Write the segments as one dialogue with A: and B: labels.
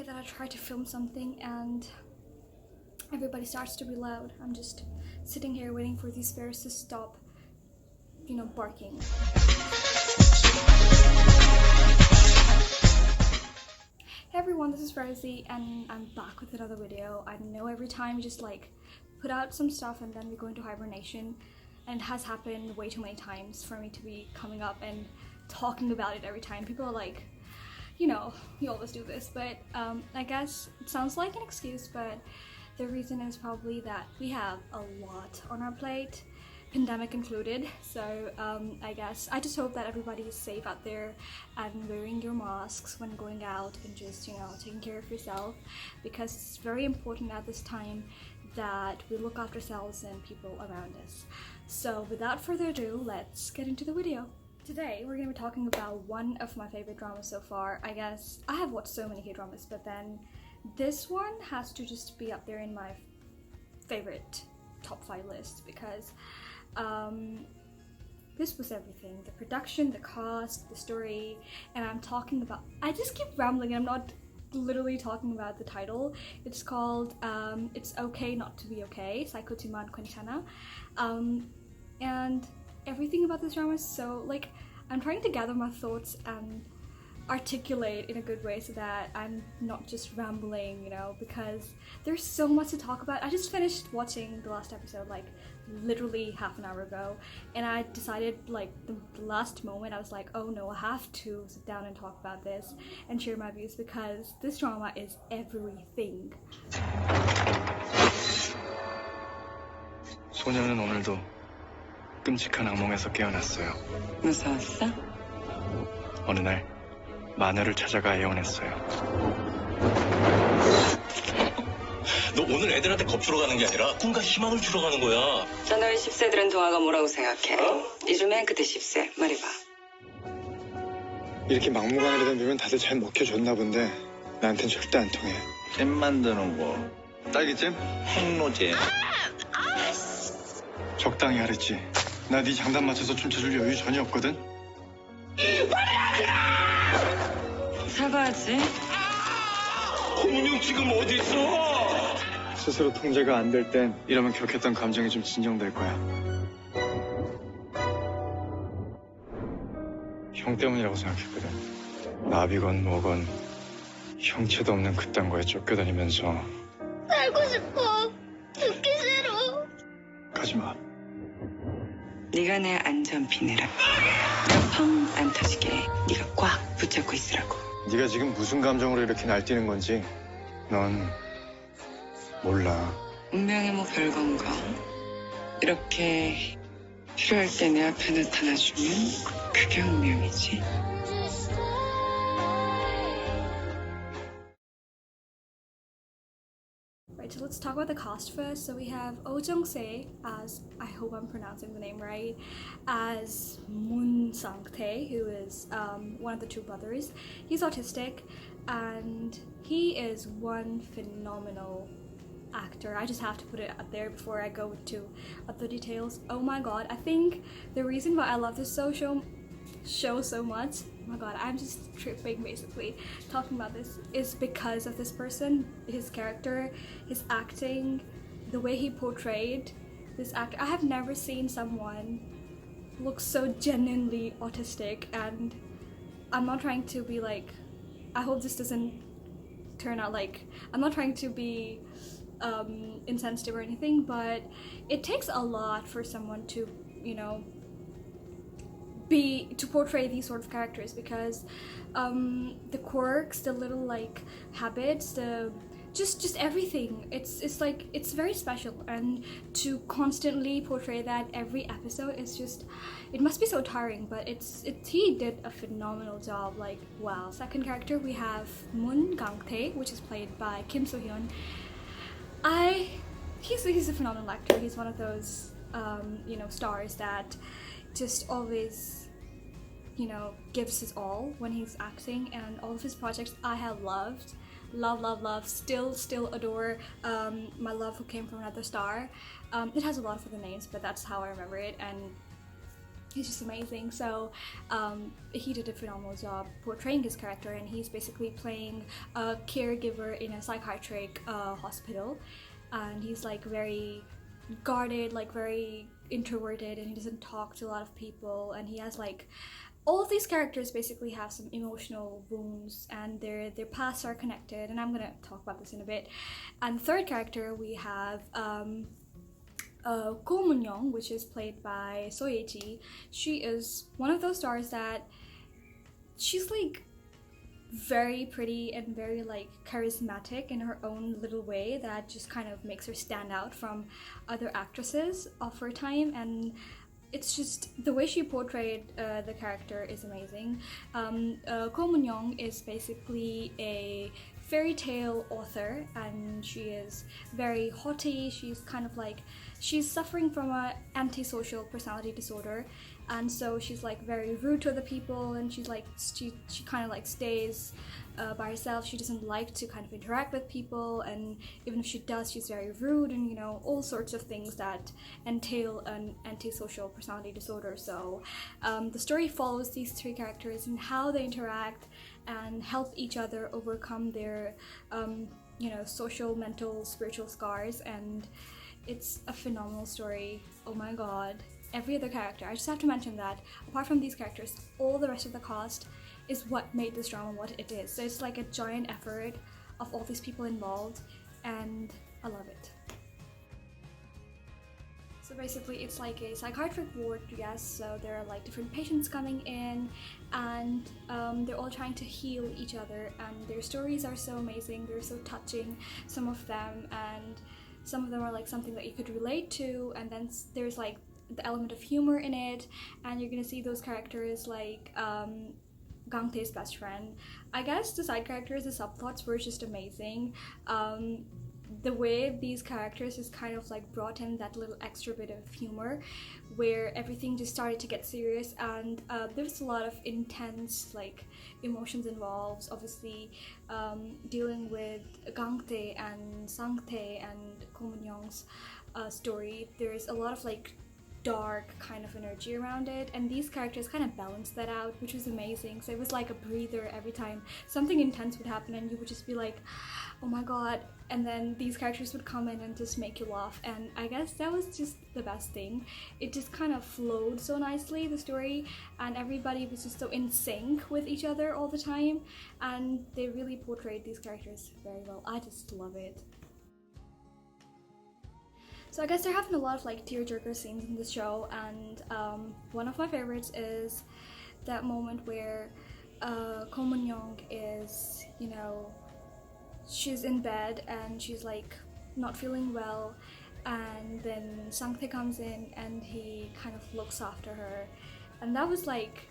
A: day that I try to film something and everybody starts to be loud. I'm just sitting here waiting for these bears to stop, barking. Hey everyone, this is Rosie and I'm back with another video. I know every time we just put out some stuff and then we go into hibernation, and it has happened way too many times for me to be coming up and talking about it every time. People are like, you always do this, but I guess it sounds like an excuse, but the reason is probably that we have a lot on our plate, pandemic included. So I just hope that everybody is safe out there and wearing your masks when going out and just taking care of yourself, because it's very important at this time that we look after ourselves and people around us. So without further ado, let's get into the video. Today we're going to be talking about one of my favorite dramas so far. I guess I have watched so many K-dramas, but then this one has to just be up there in my favorite top 5 list, because this was everything. The production, the cast, the story, and I just keep rambling and I'm not literally talking about the title. It's called It's Okay Not to Be Okay, Saikojiman 괜찮아. And everything about this drama is so, I'm trying to gather my thoughts and articulate in a good way so that I'm not just rambling, because there's so much to talk about. I just finished watching the last episode literally half an hour ago, and I decided the last moment I was like, oh no, I have to sit down and talk about this and share my views, because this drama is everything.
B: 소녀는 오늘도 끔찍한 악몽에서 깨어났어요.
C: 무서웠어?
B: 어느 날 마녀를 찾아가 애원했어요.
D: 너 오늘 애들한테 겁주러 가는 게 아니라 꿈과 희망을 주러 가는 거야.
C: 자, 너희 10세들은 동화가 뭐라고 생각해? 이중 맨 끝에 10세 말해봐.
E: 이렇게 막무가내로 덤비면 다들 잘 먹혀줬나 본데 나한텐 절대 안 통해.
F: 잼 만드는 거,
E: 딸기잼?
F: 핵노잼.
E: 적당히 하랬지. 나 네 장단 맞춰서 춤춰줄 여유 전혀 없거든.
C: 사과하지.
D: 홍은영 지금 어디 있어?
E: 스스로 통제가 안 될 땐 이러면 격했던 감정이 좀 진정될 거야. 형 때문이라고 생각했거든. 나비건 뭐건 형체도 없는 그딴 거에 쫓겨다니면서.
G: 살고 싶어. 죽기 싫어.
E: 가지마.
C: 네가 내 안전핀이라. 펑 안 터지게 네가 꽉 붙잡고 있으라고.
E: 네가 지금 무슨 감정으로 이렇게 날뛰는 건지 넌 몰라.
C: 운명이 뭐 별건가. 이렇게 필요할 때 내 앞에 나타나주면 그게 운명이지.
A: Right, so let's talk about the cast first. So we have Oh Jung-se as, I hope I'm pronouncing the name right, as Moon Sang-tae, who is one of the two brothers. He's autistic and he is one phenomenal actor. I just have to put it out there before I go into other details. Oh my god, I think the reason why I love this show so much, oh my god, I'm just tripping basically talking about this, is because of this person, his character, his acting, the way he portrayed this actor. I have never seen someone look so genuinely autistic, and I'm not trying to be I hope this doesn't turn out I'm not trying to be insensitive or anything, but it takes a lot for someone to to portray these sort of characters, because the quirks, the little habits, the just everything, it's very special, and to constantly portray that every episode is just, it must be so tiring, but he did a phenomenal job. Wow. Second character, we have Moon Gang-tae, which is played by Kim So-hyun. He's a phenomenal actor. He's one of those stars that just always gives his all when he's acting, and all of his projects I have loved, still adore. My Love Who Came From Another Star. It has a lot of other names, but that's how I remember it, and he's just amazing. So he did a phenomenal job portraying his character, and he's basically playing a caregiver in a psychiatric hospital, and he's like very guarded, like very introverted, and he doesn't talk to a lot of people, and he has like all of these characters basically have some emotional wounds, and their pasts are connected, and I'm gonna talk about this in a bit. And the third character we have Ko Moon-young, which is played by Soyeji. She is one of those stars that she's like very pretty and very like charismatic in her own little way that just kind of makes her stand out from other actresses of her time, and it's just the way she portrayed the character is amazing. Ko Moon-young is basically a fairy tale author, and she is very haughty. She's kind of like, she's suffering from a antisocial personality disorder, and so she's like very rude to other people, and she's like she kind of like stays by herself. She doesn't like to kind of interact with people, and even if she does, she's very rude, and you know, all sorts of things that entail an antisocial personality disorder. So the story follows these three characters and how they interact and help each other overcome their you know, social, mental, spiritual scars, and it's a phenomenal story. Oh my god. Every other character, I just have to mention that apart from these characters, all the rest of the cast is what made this drama what it is. So it's like a giant effort of all these people involved, and I love it. So basically it's like a psychiatric ward, yes, so there are like different patients coming in, and they're all trying to heal each other, and their stories are so amazing, they're so touching, some of them, and some of them are like something that you could relate to, and then there's like the element of humor in it, and you're gonna see those characters like Gangtae's best friend. I guess the side characters, the subplots were just amazing. The way these characters just kind of like brought in that little extra bit of humor where everything just started to get serious, and there was a lot of intense like emotions involved, obviously dealing with Gangtae and Sangtae and Ko Moon-young's story. There's a lot of like dark kind of energy around it, and these characters kind of balanced that out, which was amazing. So it was like a breather every time something intense would happen, and you would just be like, oh my god, and then these characters would come in and just make you laugh, and I guess that was just the best thing. It just kind of flowed so nicely, the story, and everybody was just so in sync with each other all the time, and they really portrayed these characters very well. I just love it. So I guess they're having a lot of like tearjerker scenes in this show, and one of my favorites is that moment where Ko Moon-young is, you know, she's in bed and she's like not feeling well, and then Sangtae comes in and he kind of looks after her, and that was like,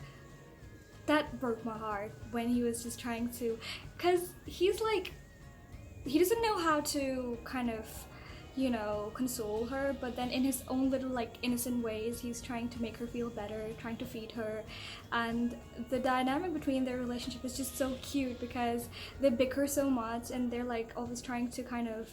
A: that broke my heart when he was just trying to, because he's like, he doesn't know how to kind of, you know, console her, but then in his own little like innocent ways he's trying to make her feel better, trying to feed her, and the dynamic between their relationship is just so cute because they bicker so much and they're like always trying to kind of,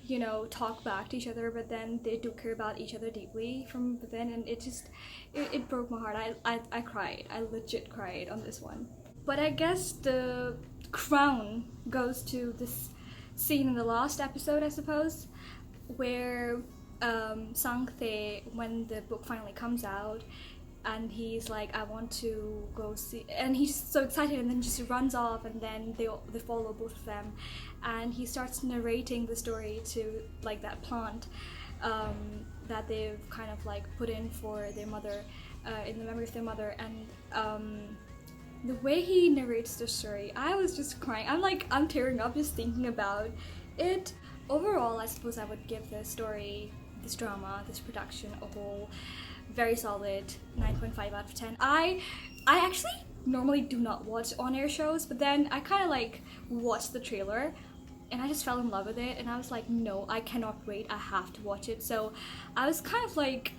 A: you know, talk back to each other, but then they do care about each other deeply from within, and it just it broke my heart. I cried. I legit cried on this one. But I guess the crown goes to this scene in the last episode, I suppose, where Sangtae, when the book finally comes out, and he's like, I want to go see, and he's so excited, and then just runs off, and then they follow both of them, and he starts narrating the story to like that plant that they've kind of like put in for their mother, in the memory of their mother, and the way he narrates the story, I was just crying. I'm tearing up just thinking about it. Overall, I suppose I would give this story, this drama, this production a whole very solid 9.5 out of 10. I actually normally do not watch on-air shows, but then I kind of like watched the trailer and I just fell in love with it, and I was like, no, I cannot wait, I have to watch it. So I was kind of like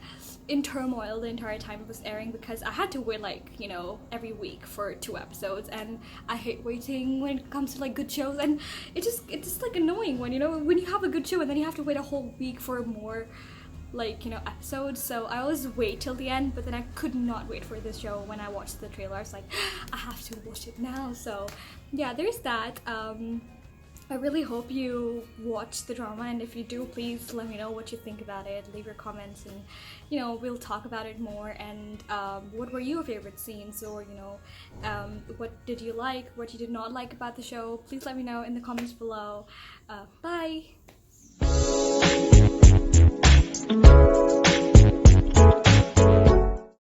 A: in turmoil the entire time it was airing because I had to wait like, you know, every week for 2 episodes, and I hate waiting when it comes to like good shows, and it's just like annoying when, you know, when you have a good show and then you have to wait a whole week for more like, you know, episodes, so I always wait till the end, but then I could not wait for this show. When I watched the trailer, I was like, I have to watch it now. So yeah, there's that. I really hope you watch the drama, and if you do, please let me know what you think about it. Leave your comments, and you know, we'll talk about it more. And what were your favorite scenes, or you know, what did you like, what you did not like about the show? Please let me know in the comments below. Bye.